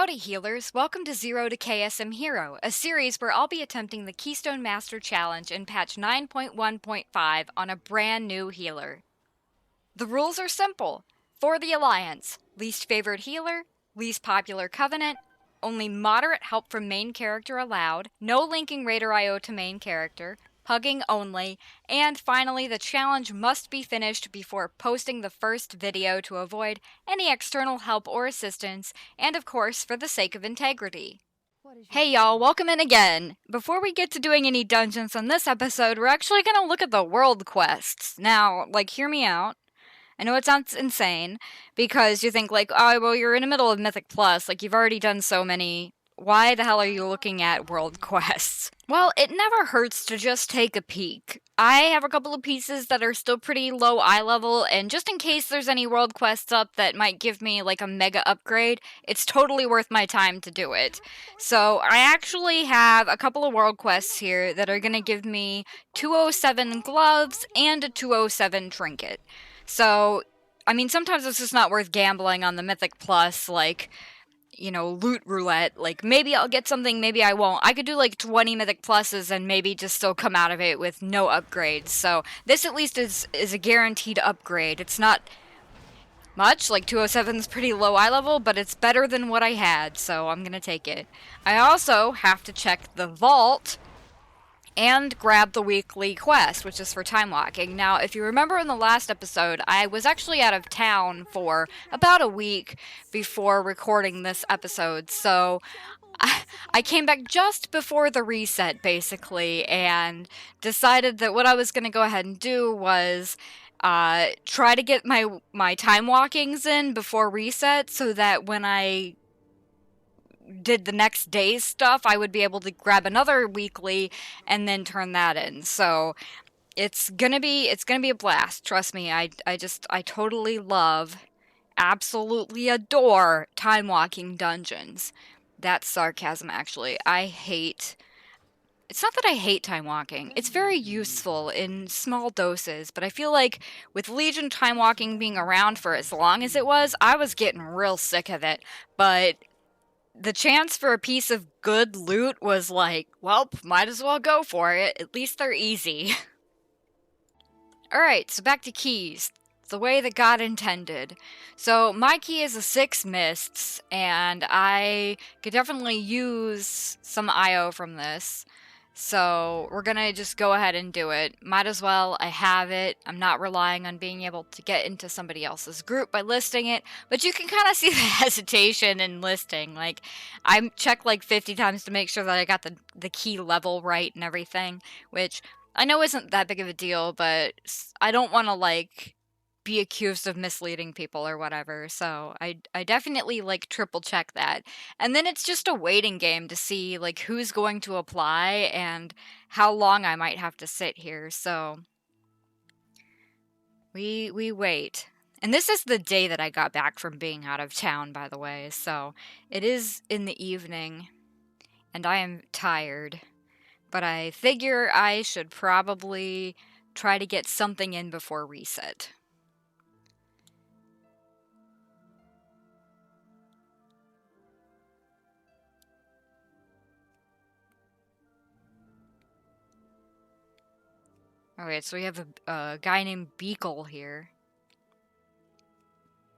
Howdy healers, welcome to Zero to KSM Hero, a series where I'll be attempting the Keystone Master Challenge in patch 9.1.5 on a brand new healer. The rules are simple. For the Alliance, least favored healer, least popular covenant, only moderate help from main character allowed, no linking raid or IO to main character, hugging only, and finally the challenge must be finished before posting the first video to avoid any external help or assistance, and of course for the sake of integrity. Hey y'all, welcome in again! Before we get to doing any dungeons on this episode, we're actually gonna look at the world quests. Now, hear me out. I know it sounds insane, because you think oh, well, you're in the middle of Mythic Plus, you've already done so many. Why the hell are you looking at world quests? Well, it never hurts to just take a peek. I have a couple of pieces that are still pretty low eye level, and just in case there's any world quests up that might give me a mega upgrade, it's totally worth my time to do it. So I actually have a couple of world quests here that are gonna give me 207 gloves and a 207 trinket. So, I mean, sometimes it's just not worth gambling on the Mythic Plus, loot roulette. Maybe I'll get something, maybe I won't. I could do 20 Mythic Pluses and maybe just still come out of it with no upgrades. So this at least is a guaranteed upgrade. It's not much, 207 is pretty low eye level, but it's better than what I had, so I'm gonna take it. I also have to check the vault and grab the weekly quest, which is for Timewalking. Now, if you remember in the last episode, I was actually out of town for about a week before recording this episode, so I came back just before the reset, basically, and decided that what I was going to go ahead and do was try to get my Timewalkings in before reset, so that when I did the next day's stuff, I would be able to grab another weekly and then turn that in. So it's gonna be a blast. Trust me. I totally love, absolutely adore Timewalking dungeons. That's sarcasm, actually. It's not that I hate Timewalking. It's very useful in small doses, but I feel like with Legion Timewalking being around for as long as it was, I was getting real sick of it. But the chance for a piece of good loot was well, might as well go for it. At least they're easy. Alright, so back to keys. The way that God intended. So my key is a 6 mists, and I could definitely use some IO from this. So we're gonna just go ahead and do it. Might as well, I have it. I'm not relying on being able to get into somebody else's group by listing it, but you can kind of see the hesitation in listing. I checked 50 times to make sure that I got the key level right and everything, which I know isn't that big of a deal, but I don't want to be accused of misleading people or whatever, so I definitely triple check that. And then it's just a waiting game to see who's going to apply and how long I might have to sit here. So we wait. And this is the day that I got back from being out of town, by the way, so it is in the evening and I am tired, but I figure I should probably try to get something in before reset. Alright, so we have a guy named Beakle here.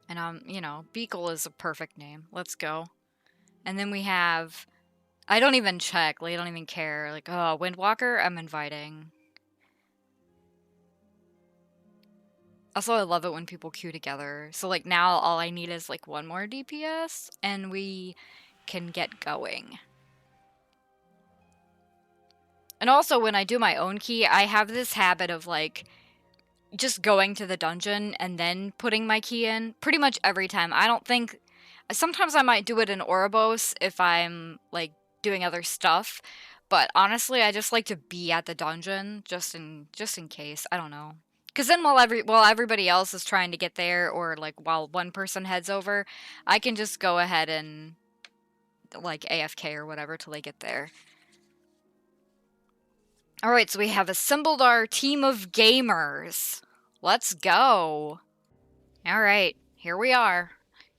And, Beakle is a perfect name. Let's go. And then we have... I don't even check. I don't even care. Oh, Windwalker? I'm inviting. Also, I love it when people queue together. So, now all I need is, one more DPS, and we can get going. And also, when I do my own key, I have this habit of, just going to the dungeon and then putting my key in pretty much every time. I don't think... Sometimes I might do it in Ouroboros if I'm, doing other stuff. But honestly, I just like to be at the dungeon, just in case. I don't know. Because then while everybody else is trying to get there, or, while one person heads over, I can just go ahead and, AFK or whatever till they get there. Alright, so we have assembled our team of gamers. Let's go! Alright, here we are.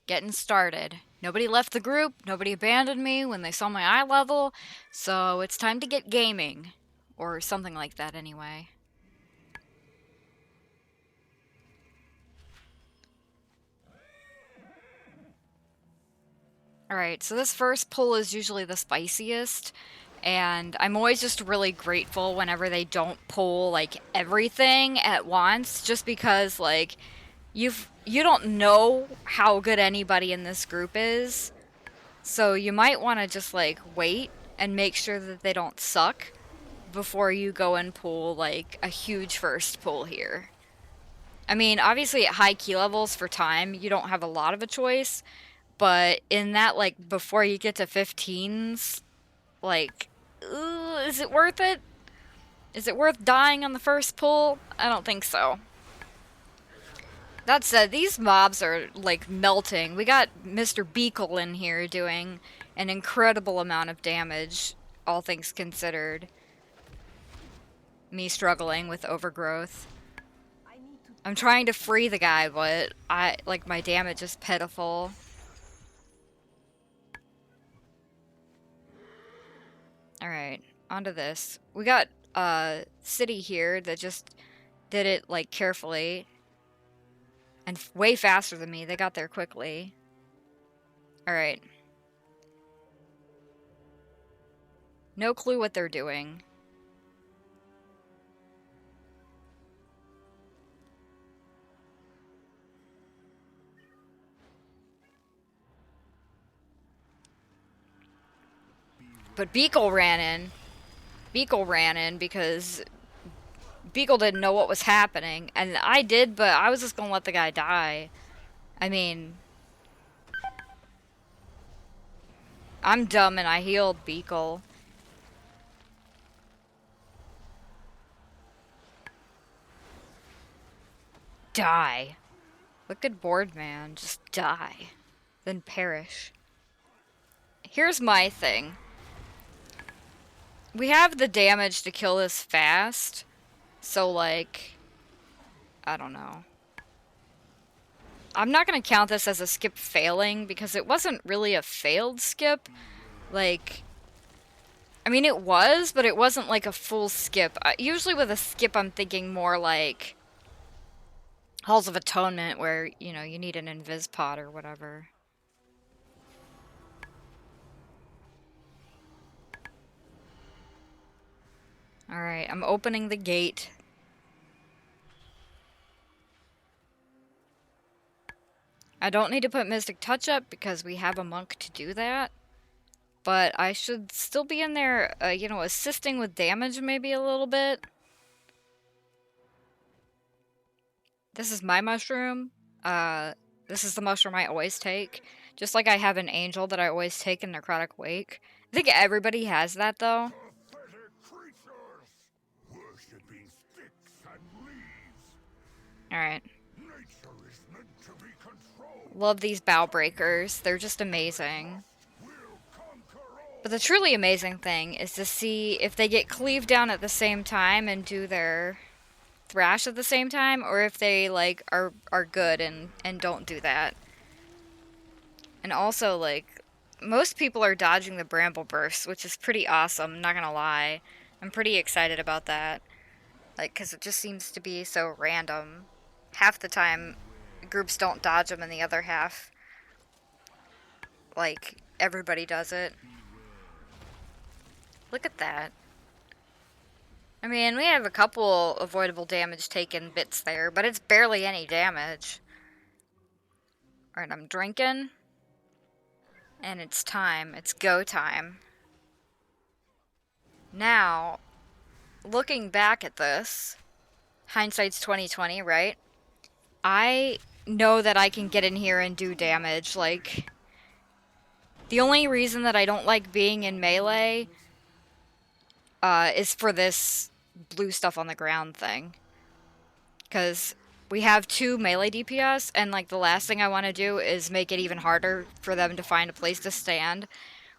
Getting started. Nobody left the group, nobody abandoned me when they saw my eye level, so it's time to get gaming. Or something like that anyway. Alright, so this first pull is usually the spiciest, and I'm always just really grateful whenever they don't pull, like, everything at once, just because, like, you don't know how good anybody in this group is, so you might want to just, like, wait and make sure that they don't suck before you go and pull, like, a huge first pull here. I mean, obviously at high key levels for time, you don't have a lot of a choice, but in that, like, before you get to 15s, like, is it worth it? Is it worth dying on the first pull? I don't think so. That said, these mobs are, like, melting. We got Mr. Beakle in here doing an incredible amount of damage, all things considered. Me struggling with overgrowth. I'm trying to free the guy, but my damage is pitiful. Alright, onto this. We got Scithe here that just did it, like, carefully. And way faster than me. They got there quickly. Alright. No clue what they're doing. But Beakle ran in. Beakle ran in because Beakle didn't know what was happening. And I did, but I was just gonna let the guy die. I mean, I'm dumb and I healed Beakle. Die. Wicked board man, just die. Then perish. Here's my thing. We have the damage to kill this fast, so, like, I don't know. I'm not gonna count this as a skip failing, because it wasn't really a failed skip. Like, I mean, it was, but it wasn't, like, a full skip. Usually with a skip, I'm thinking more like Halls of Atonement, where, you know, you need an invis pod or whatever. Alright, I'm opening the gate. I don't need to put Mystic Touch up because we have a monk to do that. But I should still be in there, you know, assisting with damage maybe a little bit. This is my mushroom. This is the mushroom I always take. Just like I have an angel that I always take in Necrotic Wake. I think everybody has that, though. Alright. Love these bow breakers. They're just amazing. But the truly amazing thing is to see if they get cleaved down at the same time and do their thrash at the same time, or if they, like, are good and don't do that. And also, like, most people are dodging the bramble bursts, which is pretty awesome, not gonna lie. I'm pretty excited about that. Like, because it just seems to be so random. Half the time, groups don't dodge them, and the other half, like, everybody does it. Look at that. I mean, we have a couple avoidable damage taken bits there, but it's barely any damage. Alright, I'm drinking. And it's time. It's go time. Now, looking back at this, hindsight's 20/20, right? I know that I can get in here and do damage. Like, the only reason that I don't like being in melee is for this blue stuff on the ground thing. Because we have 2 melee DPS, and, like, the last thing I want to do is make it even harder for them to find a place to stand.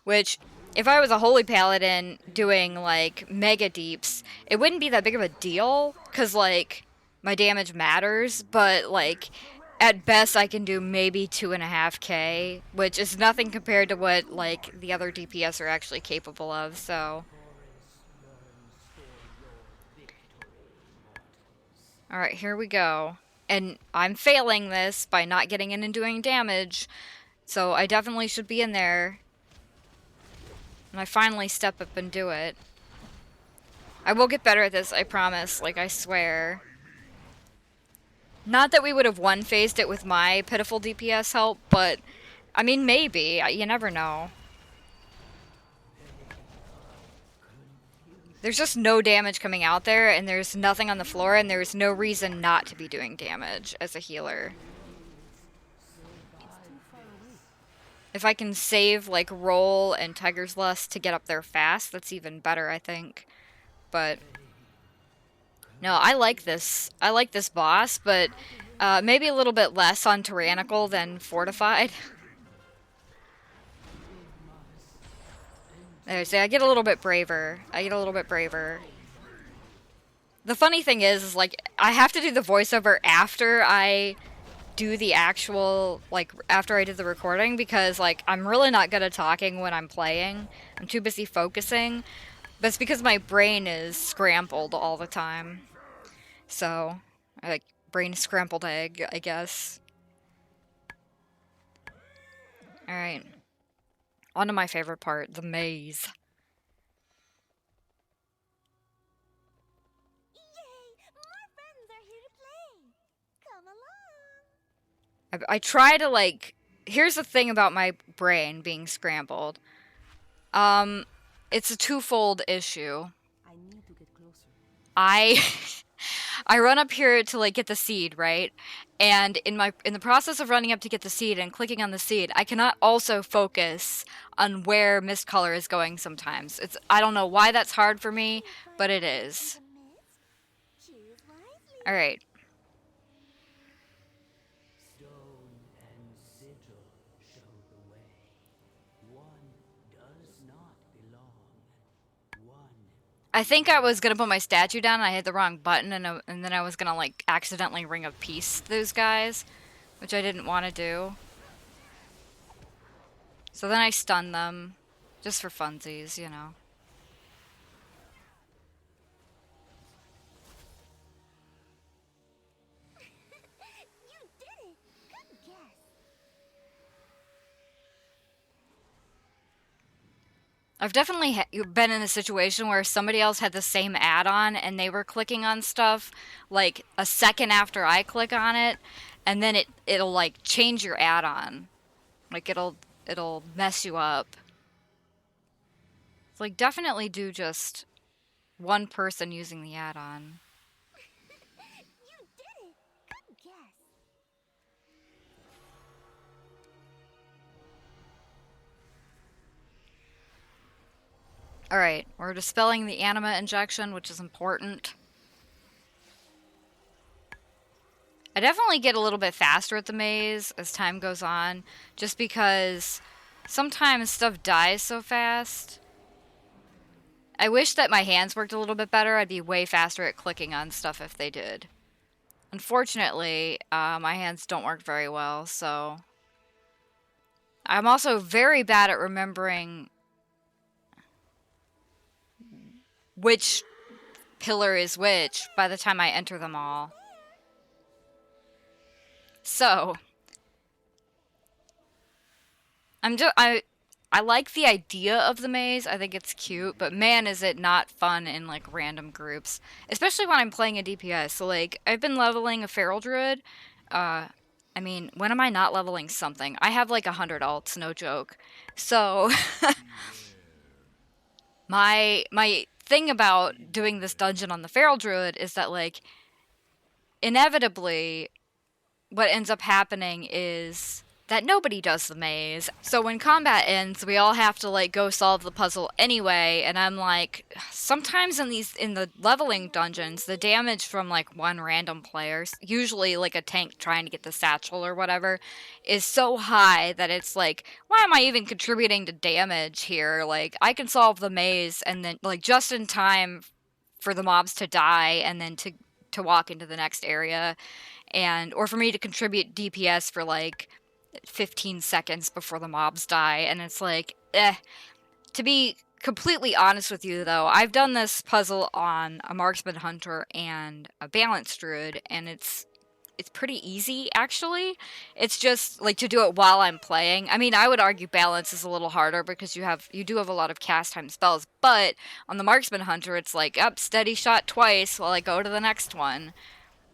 Which, if I was a Holy Paladin doing, like, mega deeps, it wouldn't be that big of a deal, because, like, my damage matters, but, like, at best I can do maybe 2.5k, which is nothing compared to what like the other DPS are actually capable of, so. Alright, here we go. And I'm failing this by not getting in and doing damage, so I definitely should be in there. And I finally step up and do it. I will get better at this, I promise, like I swear. Not that we would have one-phased it with my pitiful DPS help, but, I mean, maybe. You never know. There's just no damage coming out there, and there's nothing on the floor, and there's no reason not to be doing damage as a healer. If I can save, like, Roll and Tiger's Lust to get up there fast, that's even better, I think. But no, I like this. I like this boss, but maybe a little bit less on Tyrannical than Fortified. There, see, I get a little bit braver. The funny thing is like, I have to do the voiceover after I do the actual, like, after I did the recording, because, like, I'm really not good at talking when I'm playing. I'm too busy focusing. But it's because my brain is scrambled all the time. So, like, brain scrambled egg, I guess. Alright. On to my favorite part, the maze. I try to, like... Here's the thing about my brain being scrambled. It's a twofold issue. I run up here to, like, get the seed, right? And in the process of running up to get the seed and clicking on the seed, I cannot also focus on where mist color is going sometimes. I don't know why that's hard for me, but it is. Alright. I think I was gonna put my statue down and I hit the wrong button, and then I was gonna, like, accidentally Ring of Peace those guys, which I didn't want to do. So then I stunned them, just for funsies, you know. I've definitely been in a situation where somebody else had the same add-on and they were clicking on stuff like a second after I click on it, and then it'll like change your add-on. Like it'll mess you up. It's like, definitely do just one person using the add-on. Alright, we're dispelling the anima injection, which is important. I definitely get a little bit faster at the maze as time goes on, just because sometimes stuff dies so fast. I wish that my hands worked a little bit better. I'd be way faster at clicking on stuff if they did. Unfortunately, my hands don't work very well, so... I'm also very bad at remembering which pillar is which by the time I enter them all. So, I like the idea of the maze. I think it's cute, but man, is it not fun in, like, random groups. Especially when I'm playing a DPS. So, like, I've been leveling a Feral Druid. I mean, when am I not leveling something? I have, like, 100 alts, no joke. So, my thing about doing this dungeon on the Feral Druid is that, like, inevitably, what ends up happening is that nobody does the maze. So when combat ends, we all have to, like, go solve the puzzle anyway, and I'm like, sometimes in the leveling dungeons, the damage from, like, one random player, usually, like, a tank trying to get the satchel or whatever, is so high that it's like, why am I even contributing to damage here? Like, I can solve the maze and then, like, just in time for the mobs to die and then to walk into the next area. or for me to contribute DPS for like 15 seconds before the mobs die, and it's like, eh. To be completely honest with you, though, I've done this puzzle on a marksman hunter and a balance druid, and it's pretty easy, actually. It's just like to do it while I'm playing. I mean, I would argue balance is a little harder because you do have a lot of cast time spells, but on the marksman hunter, it's like, up, steady shot twice while I go to the next one.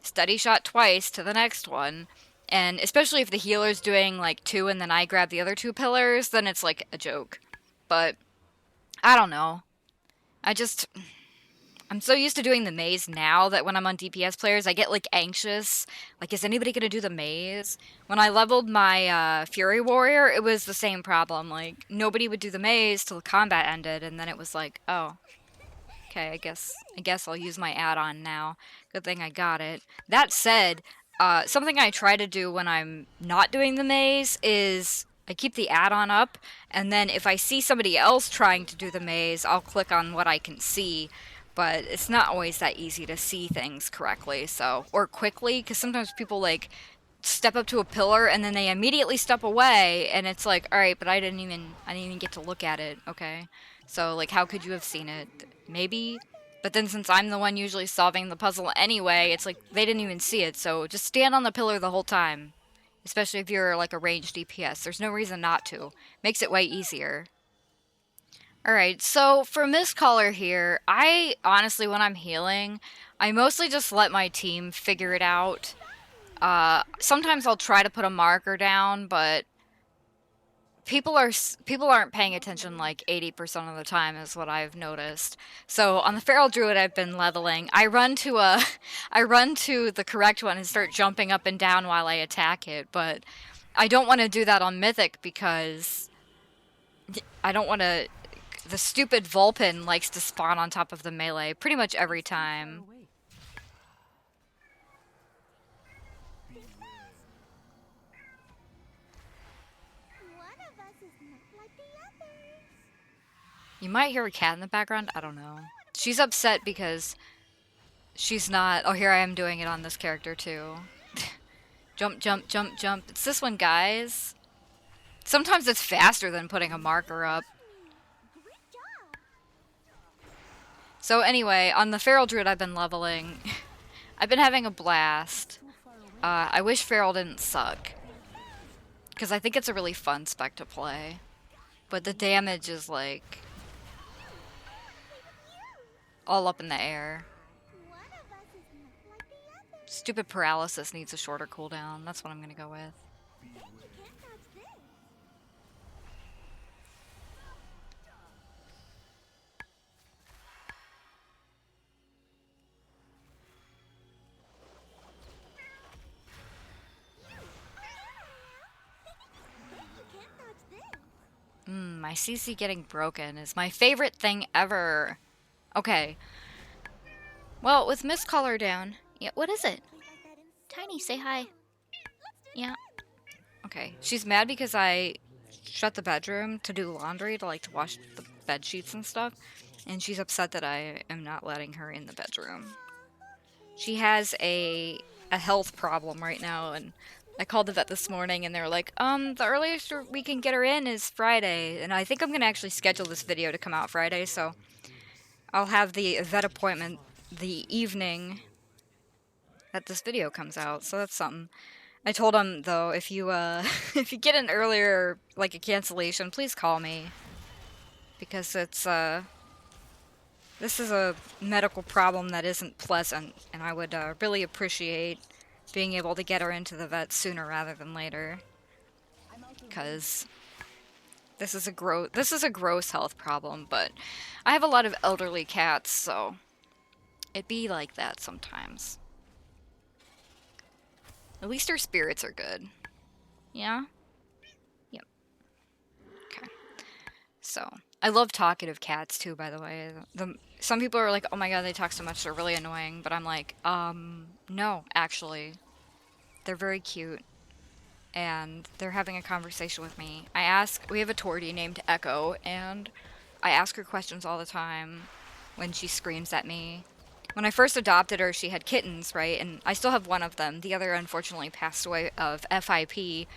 Steady shot twice to the next one. And especially if the healer's doing like 2 and then I grab the other 2 pillars, then it's like a joke. But I don't know. I'm so used to doing the maze now that when I'm on DPS players, I get like anxious. Like, is anybody gonna do the maze? When I leveled my Fury Warrior, it was the same problem. Like, nobody would do the maze till the combat ended, and then it was like, oh, okay, I guess I'll use my add-on now. Good thing I got it. That said, something I try to do when I'm not doing the maze is I keep the add-on up, and then if I see somebody else trying to do the maze, I'll click on what I can see. But it's not always that easy to see things correctly, so, or quickly, because sometimes people like step up to a pillar and then they immediately step away, and it's like, all right, but I didn't even get to look at it. Okay, so like, how could you have seen it? Maybe. But then since I'm the one usually solving the puzzle anyway, it's like they didn't even see it, so just stand on the pillar the whole time. Especially if you're like a ranged DPS. There's no reason not to. Makes it way easier. Alright, so for Mistcaller here, I honestly, when I'm healing, I mostly just let my team figure it out. Sometimes I'll try to put a marker down, but people aren't paying attention like 80% of the time is what I've noticed. So on the Feral Druid I've been leveling, I run to the correct one and start jumping up and down while I attack it, but I don't want to do that on Mythic because I don't want to. The stupid Vulpin likes to spawn on top of the melee pretty much every time. You might hear a cat in the background, I don't know. She's upset because she's not... Oh, here I am doing it on this character too. Jump, jump, jump, jump. It's this one, guys. Sometimes it's faster than putting a marker up. So anyway, on the Feral Druid I've been leveling. I've been having a blast. I wish Feral didn't suck. Because I think it's a really fun spec to play. But the damage is like... all up in the air. Stupid paralysis needs a shorter cooldown. That's what I'm gonna go with. My CC getting broken is my favorite thing ever. Okay. Well, with Mistcaller down... Yeah, what is it? Tiny, say hi. Yeah. Okay. She's mad because I shut the bedroom to do laundry, to wash the bed sheets and stuff. And she's upset that I am not letting her in the bedroom. She has a health problem right now, and I called the vet this morning and they were like, the earliest we can get her in is Friday. And I think I'm going to actually schedule this video to come out Friday, so I'll have the vet appointment the evening that this video comes out, so that's something. I told him, though, if you if you get an earlier, like a cancellation, please call me. Because it's, this is a medical problem that isn't pleasant, and I would really appreciate being able to get her into the vet sooner rather than later. Because this is a gross health problem, but I have a lot of elderly cats, so it be like that sometimes. At least her spirits are good. Yeah? Yep. Okay. So, I love talkative cats too, by the way. Some people are like, oh my god, they talk so much, they're really annoying. But I'm like, no, actually. They're very cute. And they're having a conversation with me. We have a Tortie named Echo, and I ask her questions all the time when she screams at me. When I first adopted her, she had kittens, right? And I still have one of them. The other, unfortunately, passed away of FIP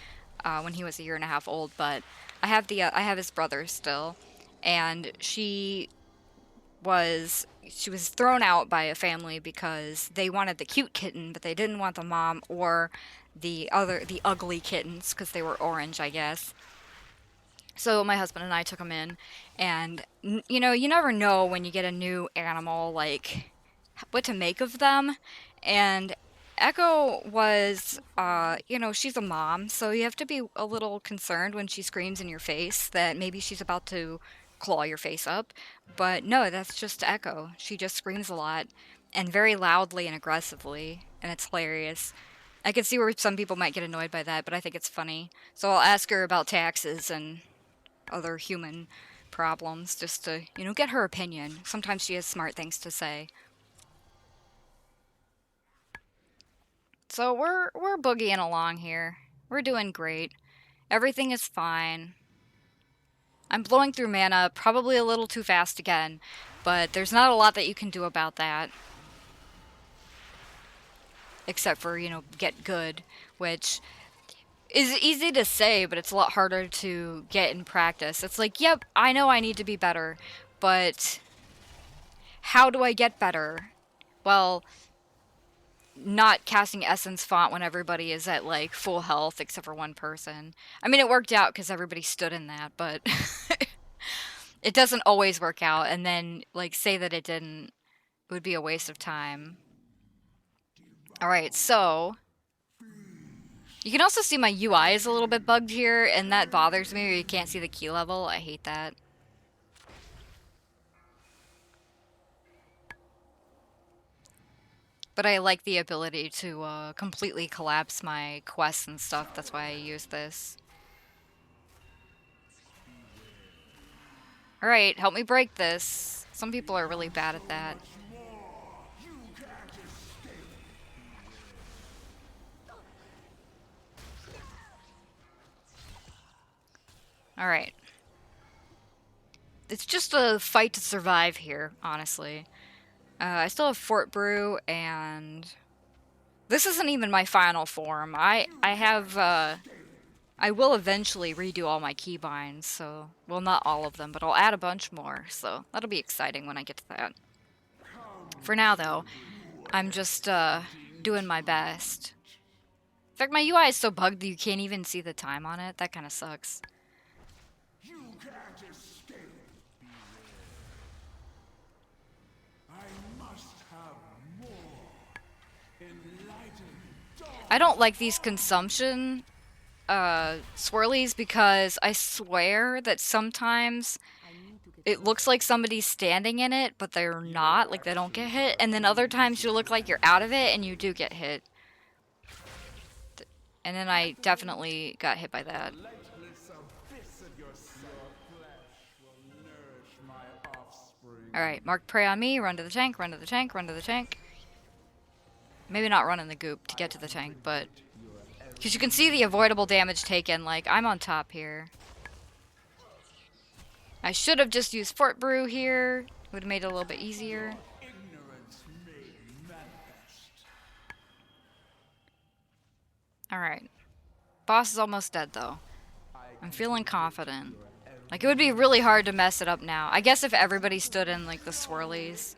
when he was a year and a half old. But I have his brother still, and she was thrown out by a family because they wanted the cute kitten, but they didn't want the mom or the ugly kittens because they were orange, I guess. So my husband and I took them in, and you know, you never know when you get a new animal, like what to make of them. And Echo was, you know, she's a mom, so you have to be a little concerned when she screams in your face that maybe she's about to claw your face up. But no, that's just Echo. She just screams a lot and very loudly and aggressively, and it's hilarious. I can see where some people might get annoyed by that, but I think it's funny. So I'll ask her about taxes and other human problems just to, you know, get her opinion. Sometimes she has smart things to say. So we're boogieing along here. We're doing great. Everything is fine. I'm blowing through mana probably a little too fast again, but there's not a lot that you can do about that. Except for, you know, get good, which is easy to say, but it's a lot harder to get in practice. It's like, yep, I know I need to be better, but how do I get better? Well, not casting Essence Font when everybody is at, like, full health except for one person. I mean, it worked out because everybody stood in that, but it doesn't always work out, and then, like, say that it didn't. It would be a waste of time. Alright, so you can also see my UI is a little bit bugged here, and that bothers me, or you can't see the key level. I hate that. But I like the ability to completely collapse my quests and stuff. That's why I use this. Alright, help me break this. Some people are really bad at that. Alright. It's just a fight to survive here, honestly. I still have Fort Brew, and this isn't even my final form. I will eventually redo all my keybinds, so, well, not all of them, but I'll add a bunch more, so that'll be exciting when I get to that. For now, though, I'm just, doing my best. In fact, my UI is so bugged that you can't even see the time on it. That kind of sucks. I don't like these consumption swirlies because I swear that sometimes it looks like somebody's standing in it, but they're not, like they don't get hit, and then other times you look like you're out of it and you do get hit. And then I definitely got hit by that. Alright, mark prey on me, run to the tank, run to the tank, run to the tank. Maybe not run in the goop to get to the tank, but because you can see the avoidable damage taken, like, I'm on top here. I should have just used Fort Brew here. Would have made it a little bit easier. Alright. Boss is almost dead, though. I'm feeling confident. Like, it would be really hard to mess it up now. I guess if everybody stood in, like, the swirlies,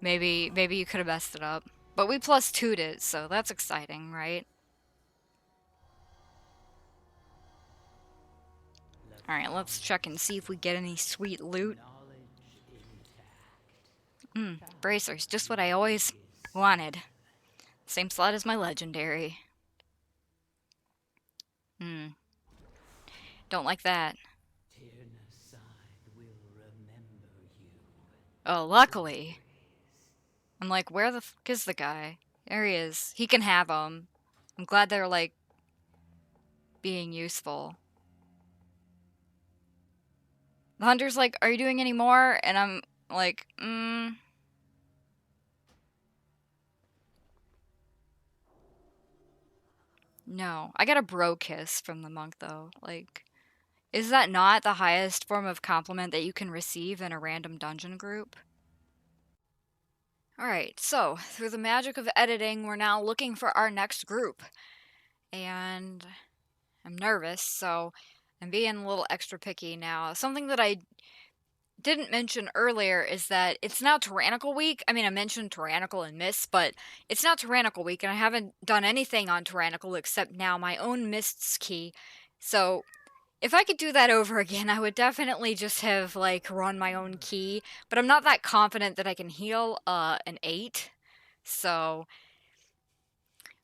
maybe you could have messed it up. But we plus 2'd it, so that's exciting, right? Alright, let's check and see if we get any sweet loot. Bracers, just what I always wanted. Same slot as my legendary. Don't like that. Oh, luckily. I'm like, where the fuck is the guy? There he is. He can have them. I'm glad they're, like, being useful. The hunter's like, are you doing any more? And I'm like, no. I got a bro kiss from the monk, though. Like, is that not the highest form of compliment that you can receive in a random dungeon group? Alright, so through the magic of editing, we're now looking for our next group. And I'm nervous, so I'm being a little extra picky now. Something that I didn't mention earlier is that it's now Tyrannical Week. I mean, I mentioned Tyrannical and Mists, but it's now Tyrannical Week, and I haven't done anything on Tyrannical except now my own Mists key. So if I could do that over again, I would definitely just have, like, run my own key, but I'm not that confident that I can heal an 8, so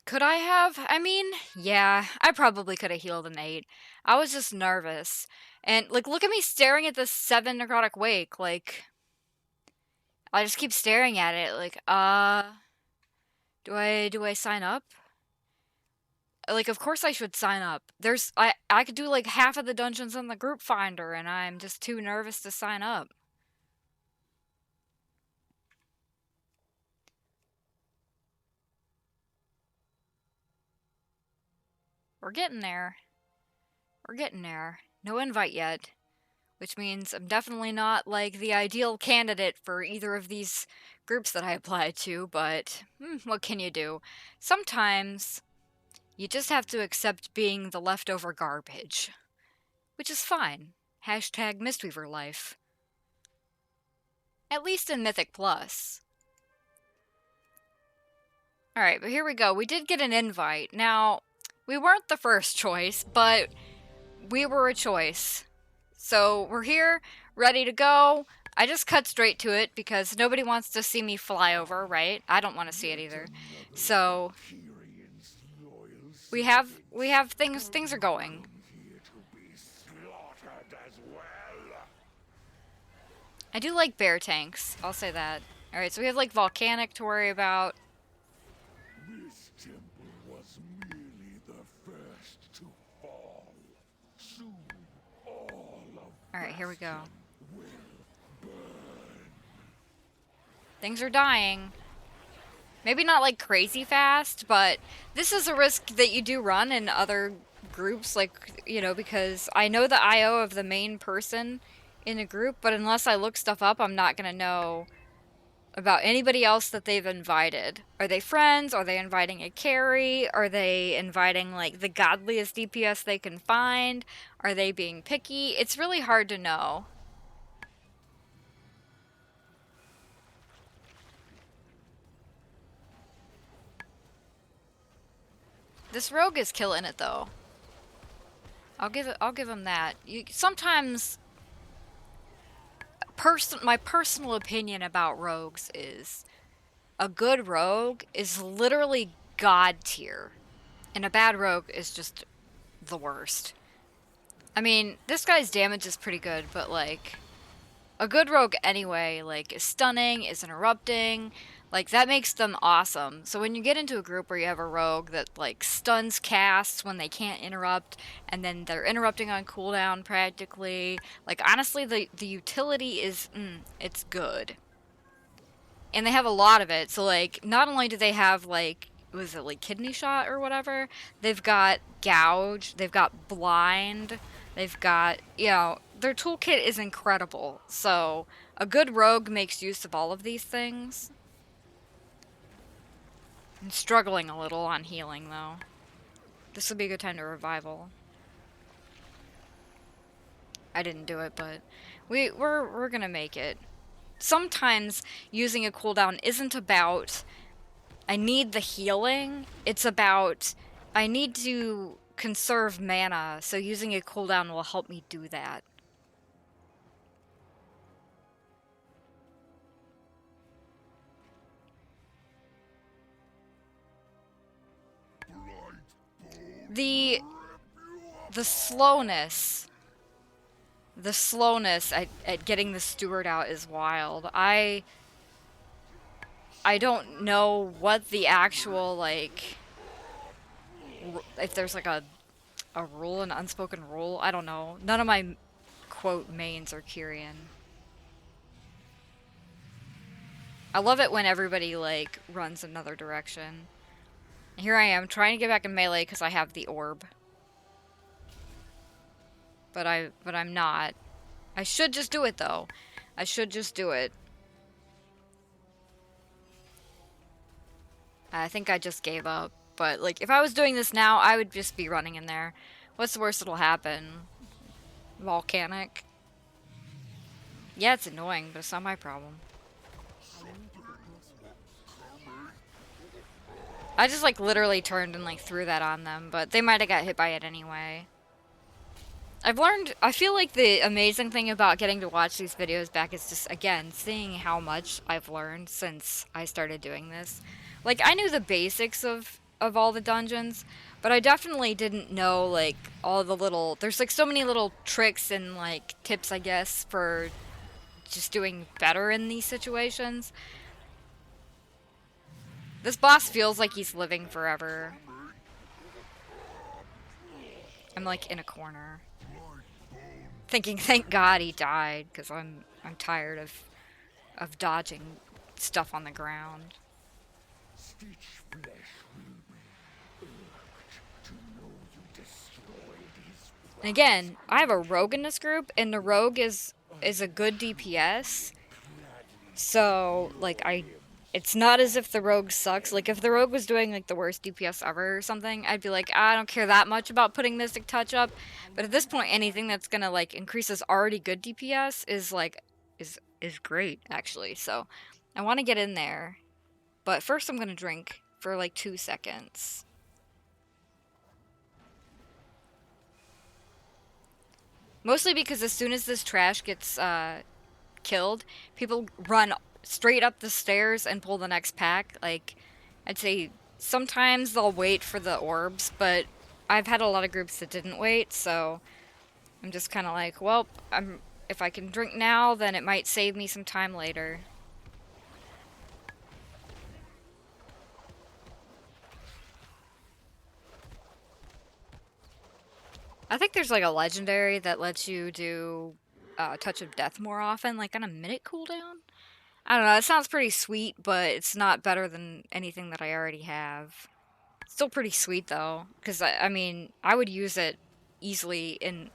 could I have? I mean, yeah, I probably could have healed an 8. I was just nervous, and, like, look at me staring at this 7 Necrotic Wake, like, I just keep staring at it, like, do I sign up? Like, of course I should sign up. I could do, like, half of the dungeons on the group finder, and I'm just too nervous to sign up. We're getting there. We're getting there. No invite yet, which means I'm definitely not, like, the ideal candidate for either of these groups that I applied to, but what can you do? Sometimes you just have to accept being the leftover garbage, which is fine. Hashtag Mistweaver life. At least in Mythic Plus. Alright, but here we go. We did get an invite. Now, we weren't the first choice, but we were a choice. So we're here, ready to go. I just cut straight to it because nobody wants to see me fly over, right? I don't want to see it either. So we have things are going. I do like bear tanks, I'll say that. Alright, so we have like volcanic to worry about. This temple was merely the first to fall. Soon all of Alright, here we go. will burn. Things are dying. Maybe not like crazy fast, but this is a risk that you do run in other groups, like, you know, because I know the IO of the main person in a group, but unless I look stuff up, I'm not gonna know about anybody else that they've invited. Are they friends? Are they inviting a carry? Are they inviting, like, the godliest DPS they can find? Are they being picky? It's really hard to know. This rogue is killing it, though. I'll give him that. Sometimes my personal opinion about rogues is a good rogue is literally god tier, and a bad rogue is just the worst. I mean, this guy's damage is pretty good, but like a good rogue anyway, like, is stunning, is interrupting, like, that makes them awesome. So when you get into a group where you have a rogue that, like, stuns casts when they can't interrupt, and then they're interrupting on cooldown practically, like, honestly, the utility is, it's good. And they have a lot of it, so, like, not only do they have, like, was it, like, kidney shot or whatever? They've got gouge, they've got blind, they've got, you know, their toolkit is incredible. So a good rogue makes use of all of these things. I'm struggling a little on healing, though. This would be a good time to revival. I didn't do it, but we're gonna make it. Sometimes using a cooldown isn't about I need the healing, it's about I need to conserve mana, so using a cooldown will help me do that. The slowness at getting the steward out is wild. I don't know what the actual, like, if there's like a rule, an unspoken rule. I don't know. None of my quote mains are Kyrian. I love it when everybody, like, runs another direction. Here I am trying to get back in melee because I have the orb. But I'm not. I should just do it, though. I should just do it. I think I just gave up. But, like, if I was doing this now, I would just be running in there. What's the worst that'll happen? Volcanic? Yeah, it's annoying, but it's not my problem. I just, like, literally turned and, like, threw that on them, but they might have got hit by it anyway. I've learned, I feel like the amazing thing about getting to watch these videos back is just, again, seeing how much I've learned since I started doing this. Like, I knew the basics of all the dungeons, but I definitely didn't know, like, all the little, there's, like, so many little tricks and, like, tips, I guess, for just doing better in these situations. This boss feels like he's living forever. I'm, like, in a corner. Thinking, thank God he died, because I'm tired of dodging stuff on the ground. Stitch flesh will be irked to know you destroyed his And again, I have a rogue in this group, and the rogue is a good DPS. So, like, it's not as if the rogue sucks. Like, if the rogue was doing, like, the worst DPS ever or something, I'd be like, I don't care that much about putting Mystic Touch up. But at this point, anything that's gonna, like, increase his already good DPS is, like, is great, actually. So, I want to get in there. But first I'm gonna drink for, like, 2 seconds. Mostly because as soon as this trash gets, killed, people run straight up the stairs and pull the next pack. Like, I'd say sometimes they'll wait for the orbs, but I've had a lot of groups that didn't wait, so I'm just kind of like, well, if I can drink now, then it might save me some time later. I think there's, like, a legendary that lets you do Touch of Death more often, like on a minute cooldown. I don't know, it sounds pretty sweet, but it's not better than anything that I already have. Still pretty sweet, though, because, I mean, I would use it easily in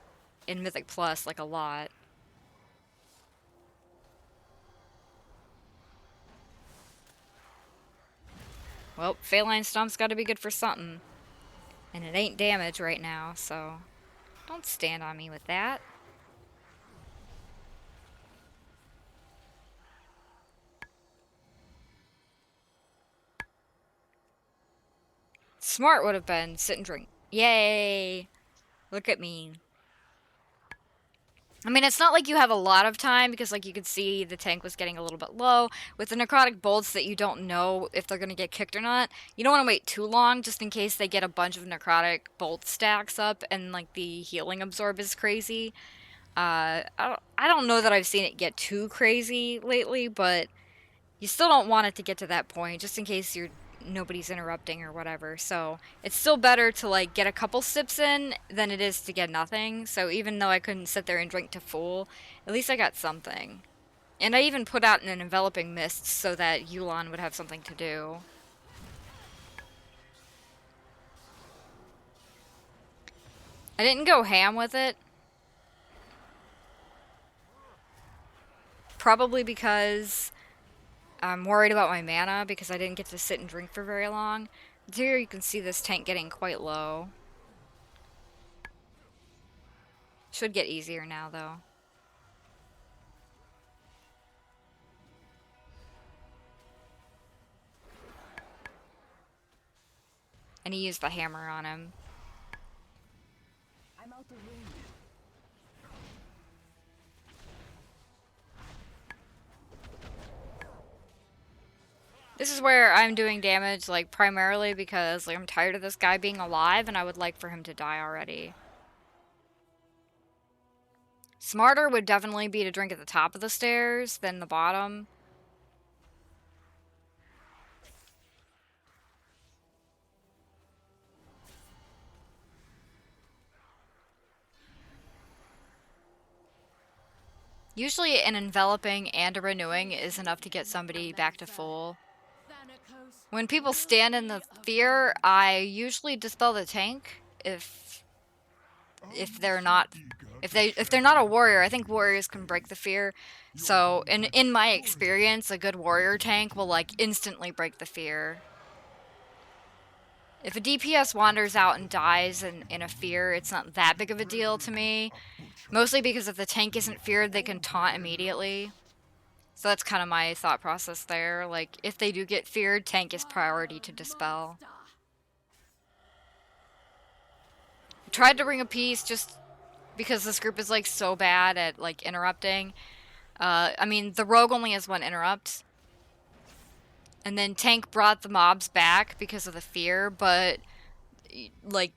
Mythic Plus, like, a lot. Well, Phalanx Stomp's gotta be good for something. And it ain't damage right now, so don't stand on me with that. Smart would have been sit and drink. Yay! Look at me. I mean, it's not like you have a lot of time because, like, you could see the tank was getting a little bit low. With the necrotic bolts that you don't know if they're going to get kicked or not, you don't want to wait too long just in case they get a bunch of necrotic bolt stacks up and, like, the healing absorb is crazy. I don't know that I've seen it get too crazy lately, but you still don't want it to get to that point just in case nobody's interrupting or whatever. So it's still better to, like, get a couple sips in than it is to get nothing. So even though I couldn't sit there and drink to full, at least I got something. And I even put out an enveloping mist so that Yu'lon would have something to do. I didn't go ham with it. Probably because I'm worried about my mana because I didn't get to sit and drink for very long. Here you can see this tank getting quite low. Should get easier now, though. And he used the hammer on him. I'm out the range. This is where I'm doing damage, like, primarily because, like, I'm tired of this guy being alive and I would like for him to die already. Smarter would definitely be to drink at the top of the stairs than the bottom. Usually an enveloping and a renewing is enough to get somebody back to full. When people stand in the fear, I usually dispel the tank if they're not a warrior. I think warriors can break the fear. So in my experience, a good warrior tank will, like, instantly break the fear. If a DPS wanders out and dies in a fear, it's not that big of a deal to me. Mostly because if the tank isn't feared, they can taunt immediately. So that's kind of my thought process there. Like, if they do get feared, tank is priority to dispel. I tried to bring a piece just because this group is, like, so bad at, like, interrupting. I mean, the rogue only has one interrupt. And then tank brought the mobs back because of the fear, but, like,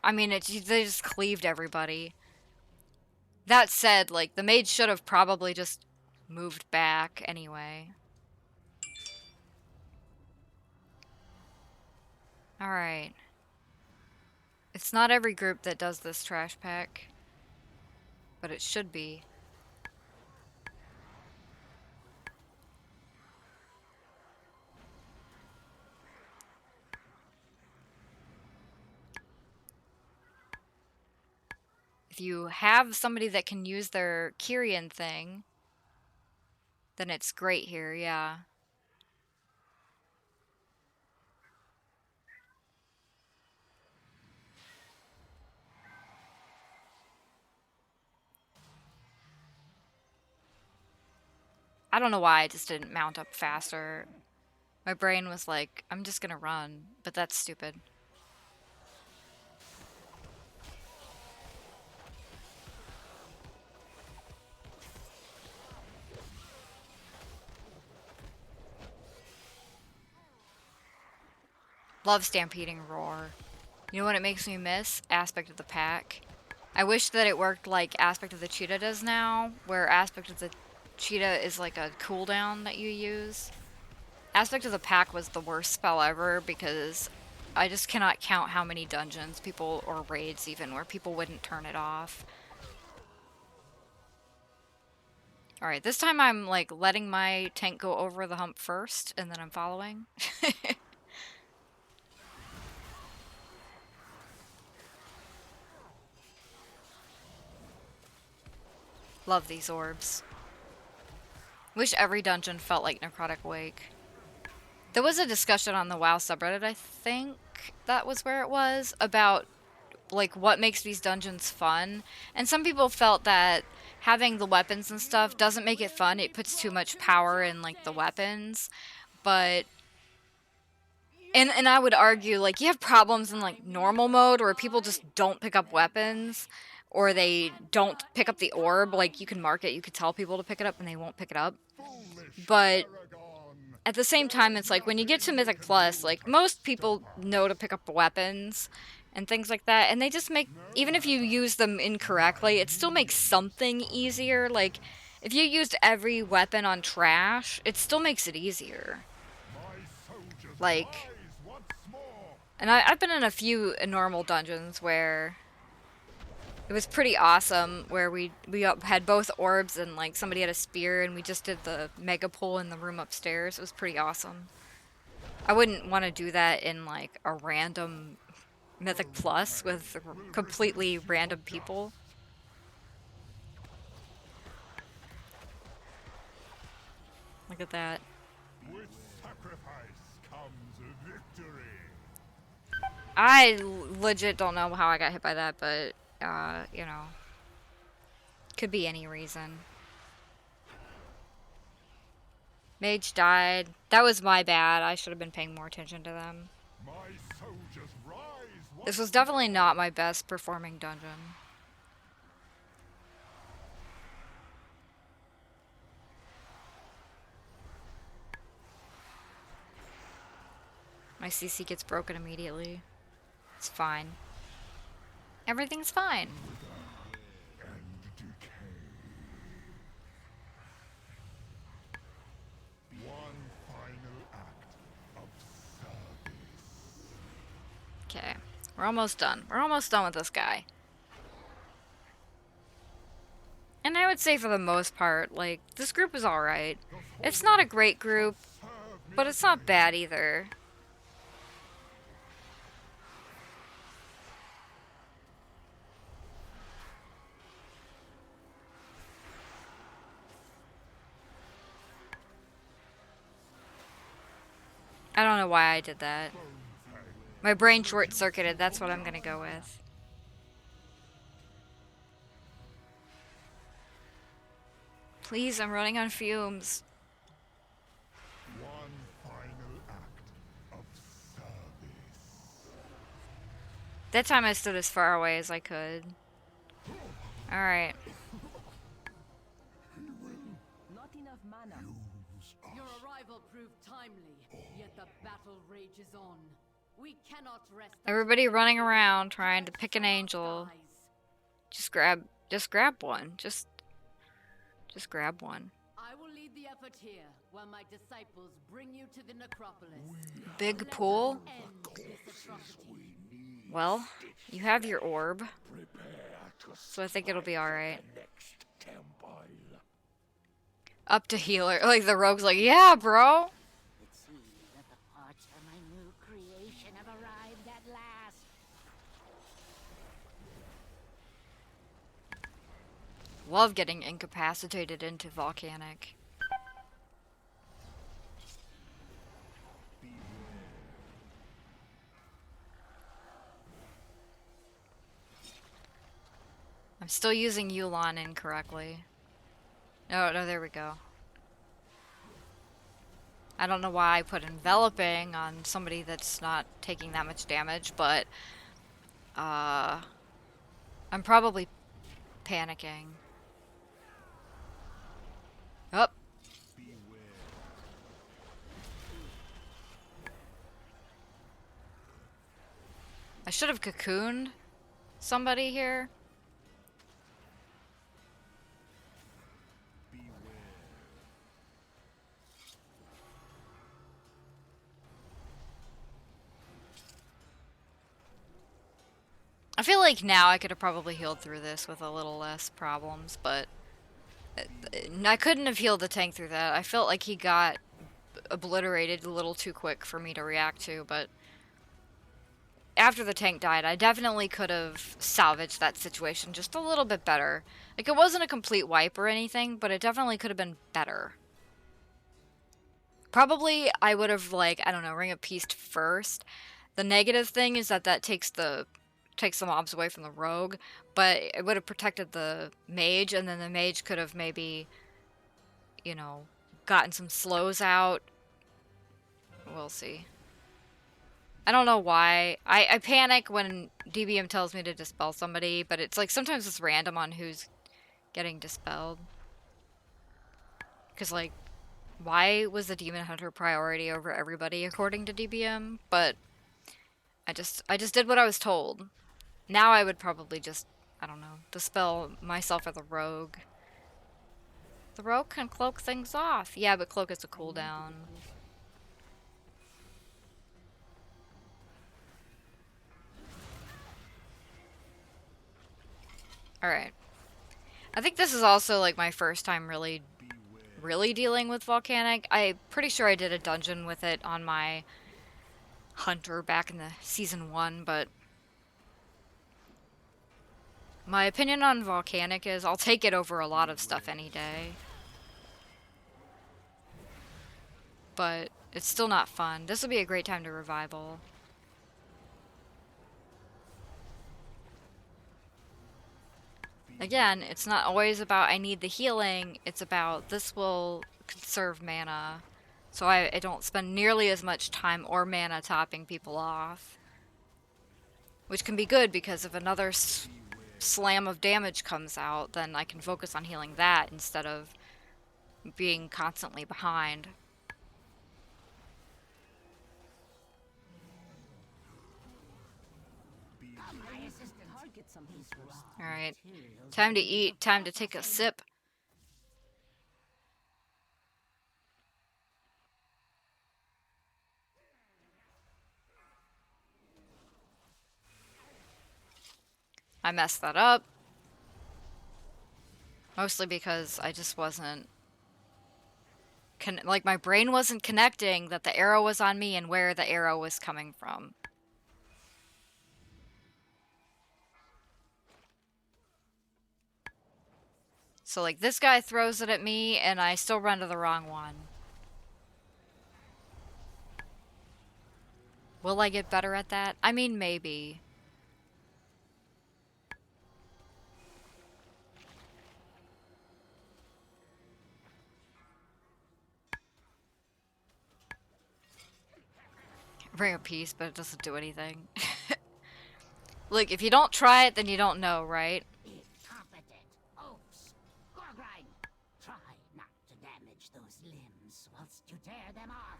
I mean, they just cleaved everybody. That said, like, the mage should have probably just moved back anyway. Alright. It's not every group that does this trash pack, but it should be. If you have somebody that can use their Kyrian thing, then it's great here, yeah. I don't know why I just didn't mount up faster. My brain was like, I'm just gonna run, but that's stupid. Love Stampeding Roar. You know what it makes me miss? Aspect of the Pack. I wish that it worked like Aspect of the Cheetah does now, where Aspect of the Cheetah is like a cooldown that you use. Aspect of the Pack was the worst spell ever because I just cannot count how many dungeons people, or raids even, where people wouldn't turn it off. Alright, this time I'm like letting my tank go over the hump first, and then I'm following. Love these orbs. Wish every dungeon felt like Necrotic Wake. There was a discussion on the WoW subreddit, I think that was where it was, about like what makes these dungeons fun. And some people felt that having the weapons and stuff doesn't make it fun. It puts too much power in like the weapons. But and I would argue like you have problems in like normal mode where people just don't pick up weapons or they don't pick up the orb. Like you can mark it, you could tell people to pick it up and they won't pick it up. But at the same time, it's like when you get to Mythic Plus, like most people know to pick up weapons and things like that, and they just make, even if you use them incorrectly, it still makes something easier. Like if you used every weapon on trash, it still makes it easier. Like, and I've been in a few normal dungeons where it was pretty awesome, where we had both orbs and like somebody had a spear and we just did the mega pull in the room upstairs. It was pretty awesome. I wouldn't want to do that in like a random Mythic Plus with completely random people. Look at that. With sacrifice comes victory. I legit don't know how I got hit by that, but you know, could be any reason. Mage died. That was my bad. I should have been paying more attention to them. My soldiers rise. This was definitely not my best performing dungeon. My CC gets broken immediately. It's fine. Everything's fine. And decay. One final act of service. Okay. We're almost done. We're almost done with this guy. And I would say for the most part, like, this group is alright. It's not a great group, but it's not bad either. I don't know why I did that. My brain short-circuited, that's what I'm gonna go with. Please, I'm running on fumes. One final act of service. That time I stood as far away as I could. Alright. Not enough mana. Your arrival proved timely, yet the battle rages on. We cannot rest. Everybody running around trying to pick an angel. Just grab one. Just grab one. I will lead the effort here, while my disciples bring you to the necropolis. Big pool? End this atrocity. Well, you have your orb. So I think it'll be alright. Up to healer. Like the rogue's like, yeah, bro. It seems that the parts for my new creation have arrived at last. Love getting incapacitated into volcanic. I'm still using Yulon incorrectly. No, there we go. I don't know why I put enveloping on somebody that's not taking that much damage, but I'm probably panicking. Oh. I should have cocooned somebody here. I feel like now I could have probably healed through this with a little less problems, but I couldn't have healed the tank through that. I felt like he got obliterated a little too quick for me to react to, but after the tank died, I definitely could have salvaged that situation just a little bit better. Like, it wasn't a complete wipe or anything, but it definitely could have been better. Probably I would have, like, I don't know, Ring of Peace first. The negative thing is that takes the mobs away from the rogue, but it would have protected the mage, and then the mage could have maybe, you know, gotten some slows out. We'll see. I don't know why. I panic when DBM tells me to dispel somebody, but it's like sometimes it's random on who's getting dispelled. Because, like, why was the Demon Hunter priority over everybody according to DBM? But I just did what I was told. Now I would probably just, I don't know, dispel myself or the rogue. The rogue can cloak things off. Yeah, but cloak is a cooldown. Alright. I think this is also like my first time really dealing with volcanic. I'm pretty sure I did a dungeon with it on my hunter back in the season 1, but my opinion on volcanic is I'll take it over a lot of stuff any day. But it's still not fun. This would be a great time to revival. Again, it's not always about I need the healing, it's about this will conserve mana, so I don't spend nearly as much time or mana topping people off. Which can be good, because if another slam of damage comes out, then I can focus on healing that instead of being constantly behind. Alright, time to eat, time to take a sip. I messed that up. Mostly because I just wasn't... like, my brain wasn't connecting that the arrow was on me and where the arrow was coming from. So, like, this guy throws it at me, and I still run to the wrong one. Will I get better at that? I mean, maybe. Ring of Peace, but it doesn't do anything. Look, if you don't try it, then you don't know, right? Incompetent oafs. Gorgrine, try not to damage those limbs whilst you tear them off.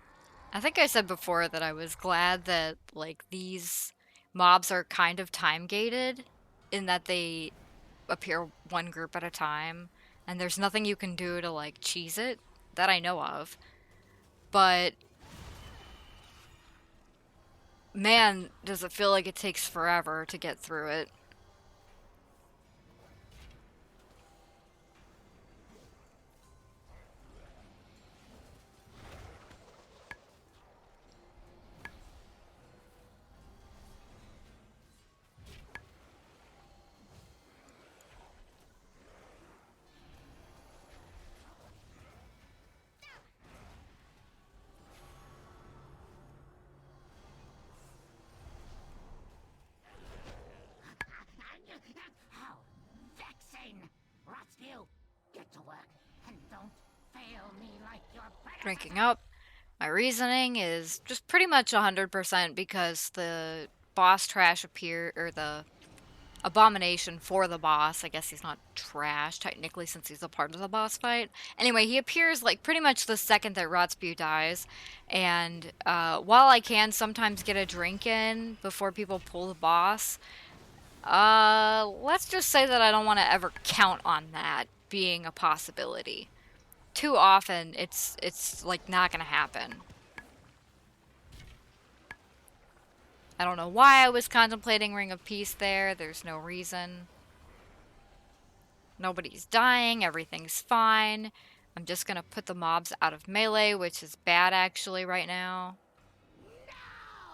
I think I said before that I was glad that, like, these mobs are kind of time-gated in that they appear one group at a time, and there's nothing you can do to, like, cheese it that I know of. But man, does it feel like it takes forever to get through it. How vexing! Rotsview, get to work and don't fail me like your predecessor. Drinking up. My reasoning is just pretty much 100% because the boss trash or the abomination for the boss, I guess he's not trash technically since he's a part of the boss fight. Anyway, he appears like pretty much the second that Rotsview dies, and while I can sometimes get a drink in before people pull the boss, let's just say that I don't want to ever count on that being a possibility. Too often, it's like not gonna happen. I don't know why I was contemplating Ring of Peace there. There's no reason. Nobody's dying. Everything's fine. I'm just gonna put the mobs out of melee, which is bad actually right now.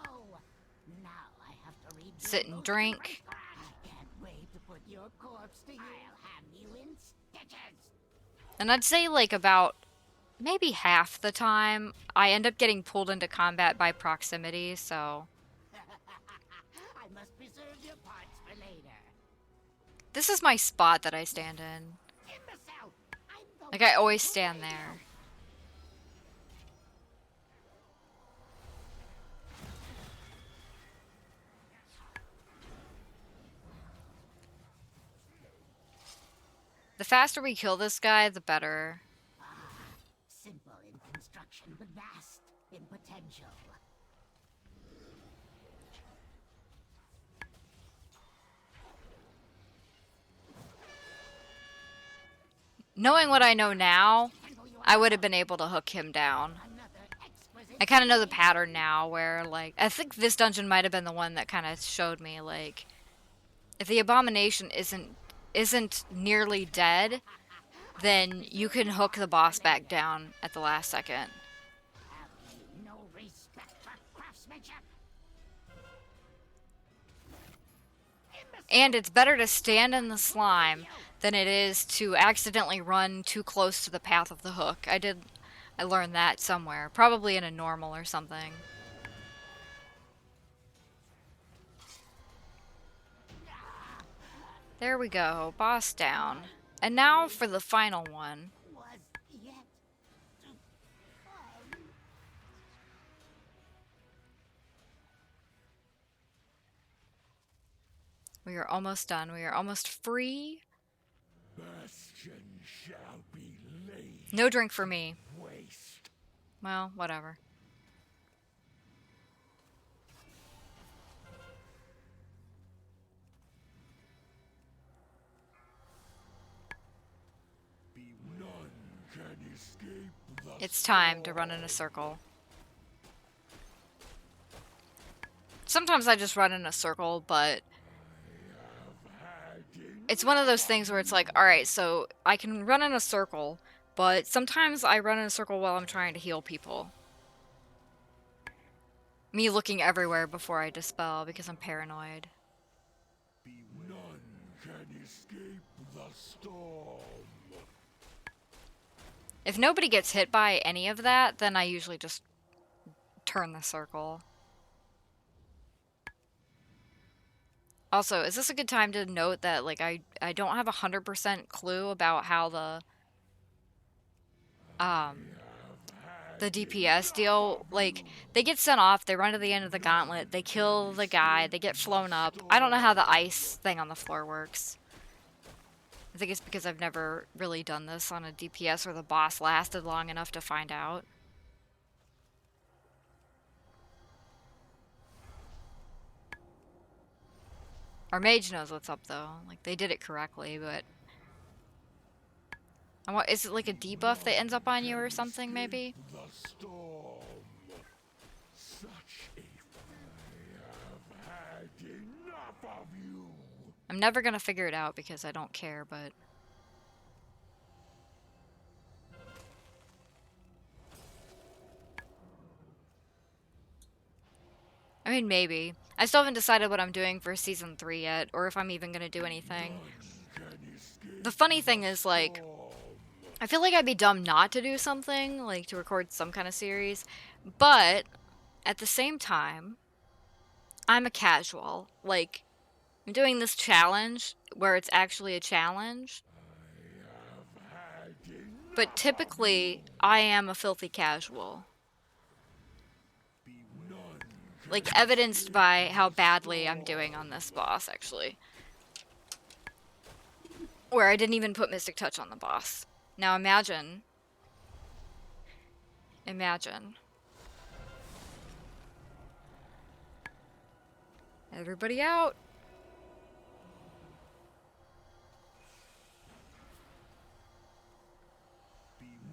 No! Now I have to read Sit and drink. I can't wait to put your corpse to you. I'll have you in stitches. And I'd say like about maybe half the time I end up getting pulled into combat by proximity, so I must preserve your parts for later. this is my spot that I stand in. Imbecile! I'm the Like I always stand there. The faster we kill this guy, the better. simple in construction, but vast in potential. Knowing what I know now, I would have been able to hook him down. Another exquisite. I kind of know the pattern now where, like, I think this dungeon might have been the one that kind of showed me, like, if the abomination isn't nearly dead, then you can hook the boss back down at the last second. Have you no respect for craftsmanship? And it's better to stand in the slime than it is to accidentally run too close to the path of the hook. I learned that somewhere, probably in a normal or something. There we go, boss down. And now for the final one. Was yet to come. We are almost done. We are almost free. Bastion shall be laid No drink for me. waste. Well, whatever. None can escape the It's time to run in a circle. Sometimes I just run in a circle, but it's one of those things where it's like, alright, so I can run in a circle, but sometimes I run in a circle while I'm trying to heal people. Me looking everywhere before I dispel because I'm paranoid. None can escape the storm. If nobody gets hit by any of that, then I usually just turn the circle. Also, is this a good time to note that, like, I don't have 100% clue about how the DPS deal, like, they get sent off, they run to the end of the gauntlet, they kill the guy, they get flown up. I don't know how the ice thing on the floor works. I think it's because I've never really done this on a DPS or the boss lasted long enough to find out. Our mage knows what's up, though. Like, they did it correctly, but... Is it like a debuff that ends up on you or something, maybe? The storm. Such a I have had enough of you. I'm never gonna figure it out because I don't care, but... I mean, maybe. I still haven't decided what I'm doing for Season 3 yet, or if I'm even gonna do anything. The funny thing is, like... I feel like I'd be dumb not to do something, like to record some kind of series, but at the same time, I'm a casual. Like, I'm doing this challenge where it's actually a challenge, but typically I am a filthy casual. Like, evidenced by how badly I'm doing on this boss, actually. Where I didn't even put Mystic Touch on the boss. Now imagine. Everybody out.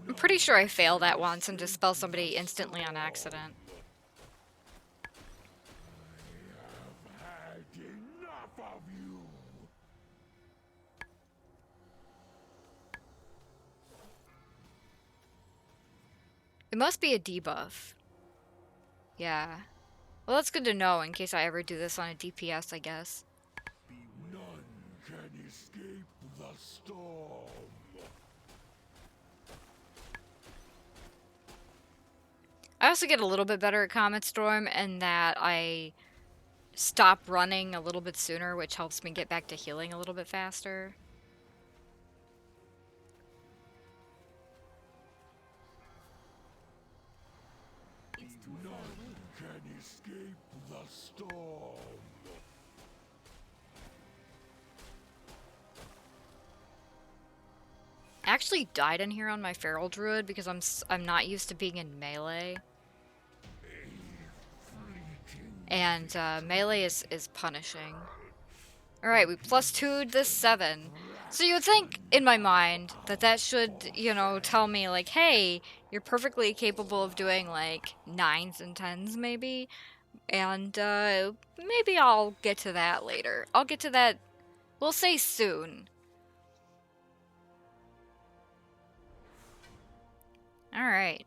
I'm pretty sure I failed that once and dispel somebody instantly on accident. Had enough of you. It must be a debuff. Yeah. Well, that's good to know in case I ever do this on a DPS, I guess. None can escape the storm. I also get a little bit better at Comet Storm in that I stop running a little bit sooner, which helps me get back to healing a little bit faster. None can escape the storm. I actually died in here on my Feral Druid because I'm not used to being in melee. And melee is punishing. Alright, we plus 2'd this 7. So you would think, in my mind, that should, you know, tell me, like, hey, you're perfectly capable of doing, like, 9s and 10s, maybe. And, maybe I'll get to that later. I'll get to that, we'll say soon. Alright.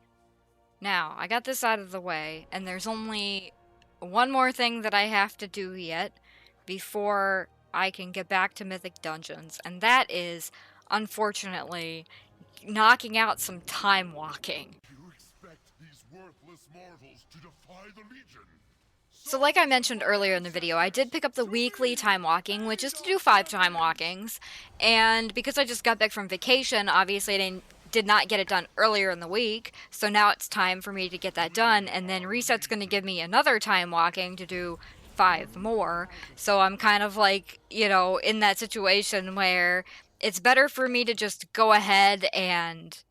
Now, I got this out of the way, and there's only one more thing that I have to do yet before I can get back to Mythic Dungeons, and that is, unfortunately, knocking out some time walking. You expect these worthless mortals to defy the Legion? So like I mentioned earlier in the video, I did pick up the weekly time walking, which is to do 5 time walkings, and because I just got back from vacation, obviously I did not get it done earlier in the week, so now it's time for me to get that done, and then Reset's going to give me another time walking to do 5 more, so I'm kind of like, you know, in that situation where it's better for me to just go ahead and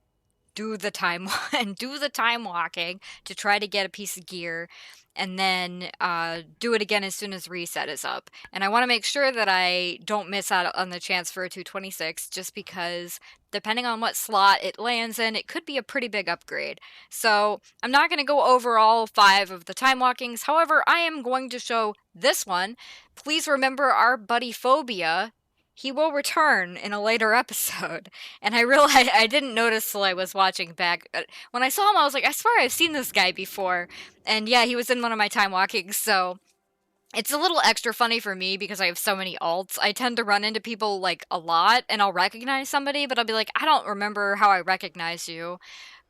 do the time walking to try to get a piece of gear, and then do it again as soon as Reset is up. And I want to make sure that I don't miss out on the chance for a 226, just because depending on what slot it lands in, it could be a pretty big upgrade. So I'm not going to go over all 5 of the time walkings. However, I am going to show this one. Please remember our buddy Phobia. He will return in a later episode. And I realized I didn't notice till I was watching back. When I saw him, I was like, I swear I've seen this guy before. And yeah, he was in one of my time walkings, so it's a little extra funny for me because I have so many alts. I tend to run into people, like, a lot, and I'll recognize somebody, but I'll be like, I don't remember how I recognize you.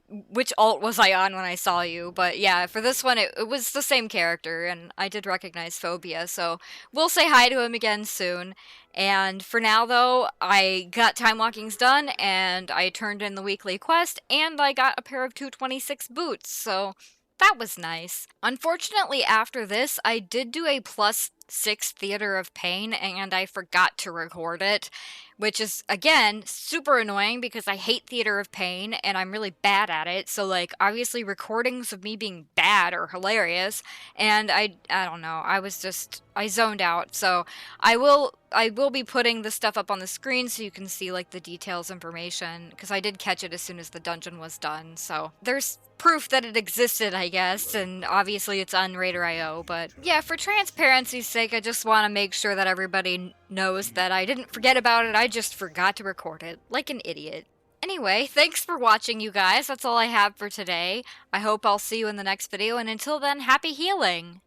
which alt was I on when I saw you, but yeah, for this one it was the same character, and I did recognize Phobia, so we'll say hi to him again soon. And for now, though, I got Timewalkings done, and I turned in the weekly quest, and I got a pair of 226 boots, so that was nice. Unfortunately, after this, I did do a +6 Theater of Pain, and I forgot to record it, which is, again, super annoying because I hate Theater of Pain, and I'm really bad at it, so, like, obviously recordings of me being bad are hilarious, and I don't know, I zoned out, so I will be putting the stuff up on the screen so you can see, like, the details information, because I did catch it as soon as the dungeon was done, so there's proof that it existed, I guess, and obviously it's on Raider.io, but yeah, for transparency's sake, I just want to make sure that everybody knows that I didn't forget about it, I just forgot to record it, like an idiot. Anyway, thanks for watching, you guys, that's all I have for today. I hope I'll see you in the next video, and until then, happy healing!